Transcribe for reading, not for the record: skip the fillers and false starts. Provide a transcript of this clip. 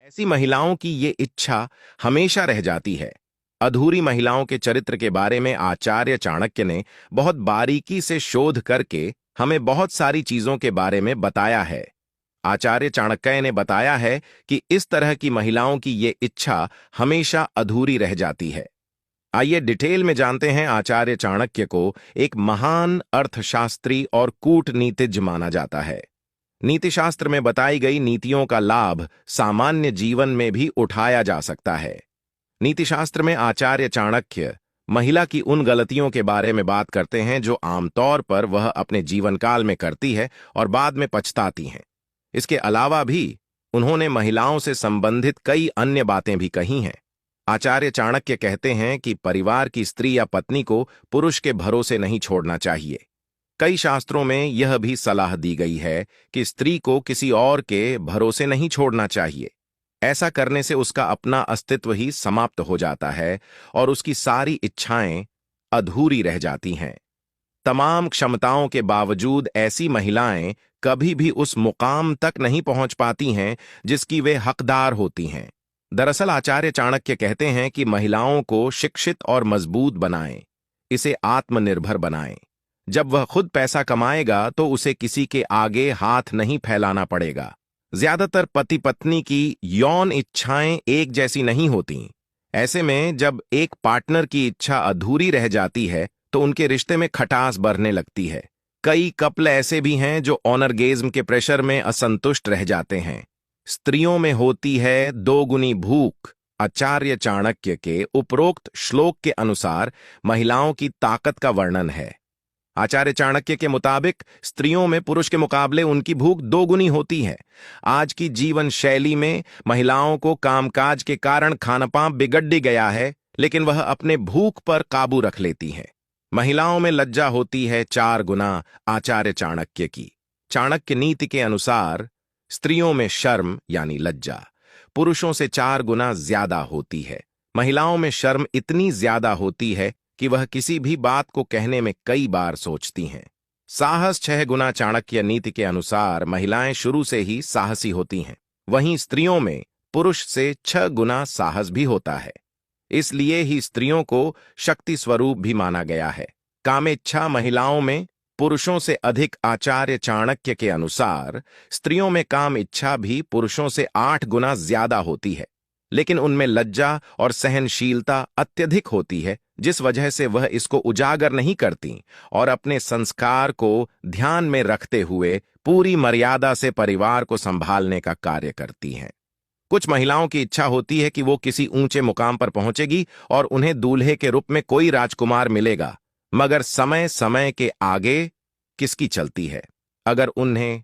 ऐसी महिलाओं की ये इच्छा हमेशा रह जाती है। अधूरी महिलाओं के चरित्र के बारे में आचार्य चाणक्य ने बहुत बारीकी से शोध करके हमें बहुत सारी चीजों के बारे में बताया है। आचार्य चाणक्य ने बताया है कि इस तरह की महिलाओं की ये इच्छा हमेशा अधूरी रह जाती है। आइए डिटेल में जानते हैं। आचार्य चाणक्य को एक महान अर्थशास्त्री और कूटनीतिज्ञ माना जाता है। नीतिशास्त्र में बताई गई नीतियों का लाभ सामान्य जीवन में भी उठाया जा सकता है। नीतिशास्त्र में आचार्य चाणक्य महिला की उन गलतियों के बारे में बात करते हैं जो आमतौर पर वह अपने जीवन काल में करती है और बाद में पछताती हैं। इसके अलावा भी उन्होंने महिलाओं से संबंधित कई अन्य बातें भी कही हैं। आचार्य चाणक्य कहते हैं कि परिवार की स्त्री या पत्नी को पुरुष के भरोसे नहीं छोड़ना चाहिए। कई शास्त्रों में यह भी सलाह दी गई है कि स्त्री को किसी और के भरोसे नहीं छोड़ना चाहिए। ऐसा करने से उसका अपना अस्तित्व ही समाप्त हो जाता है और उसकी सारी इच्छाएं अधूरी रह जाती हैं। तमाम क्षमताओं के बावजूद ऐसी महिलाएं कभी भी उस मुकाम तक नहीं पहुंच पाती हैं जिसकी वे हकदार होती हैं। दरअसल आचार्य चाणक्य कहते हैं कि महिलाओं को शिक्षित और मजबूत बनाएं, इसे आत्मनिर्भर बनाएं। जब वह खुद पैसा कमाएगा तो उसे किसी के आगे हाथ नहीं फैलाना पड़ेगा। ज्यादातर पति पत्नी की यौन इच्छाएं एक जैसी नहीं होती। ऐसे में जब एक पार्टनर की इच्छा अधूरी रह जाती है तो उनके रिश्ते में खटास बढ़ने लगती है। कई कपल ऐसे भी हैं जो ऑनरगेज्म के प्रेशर में असंतुष्ट रह जाते हैं। स्त्रियों में होती है दोगुनी भूख। आचार्य चाणक्य के उपरोक्त श्लोक के अनुसार महिलाओं की ताकत का वर्णन है। आचार्य चाणक्य के मुताबिक स्त्रियों में पुरुष के मुकाबले उनकी भूख दोगुनी होती है। आज की जीवन शैली में महिलाओं को कामकाज के कारण खानपान बिगड़ गया है, लेकिन वह अपने भूख पर काबू रख लेती हैं। महिलाओं में लज्जा होती है 4 गुना आचार्य चाणक्य की। चाणक्य नीति के अनुसार स्त्रियों में शर्म यानी लज्जा पुरुषों से 4 गुना ज्यादा होती है। महिलाओं में शर्म इतनी ज्यादा होती है कि वह किसी भी बात को कहने में कई बार सोचती हैं। साहस 6 गुना चाणक्य नीति के अनुसार महिलाएं शुरू से ही साहसी होती हैं। वहीं स्त्रियों में पुरुष से 6 गुना साहस भी होता है। इसलिए ही स्त्रियों को शक्ति स्वरूप भी माना गया है। कामेच्छा महिलाओं में पुरुषों से अधिक। आचार्य चाणक्य के अनुसार स्त्रियों में काम इच्छा भी पुरुषों से 8 गुना ज्यादा होती है, लेकिन उनमें लज्जा और सहनशीलता अत्यधिक होती है, जिस वजह से वह इसको उजागर नहीं करती और अपने संस्कार को ध्यान में रखते हुए पूरी मर्यादा से परिवार को संभालने का कार्य करती हैं। कुछ महिलाओं की इच्छा होती है कि वो किसी ऊंचे मुकाम पर पहुंचेगी और उन्हें दूल्हे के रूप में कोई राजकुमार मिलेगा, मगर समय समय के आगे किसकी चलती है। अगर उन्हें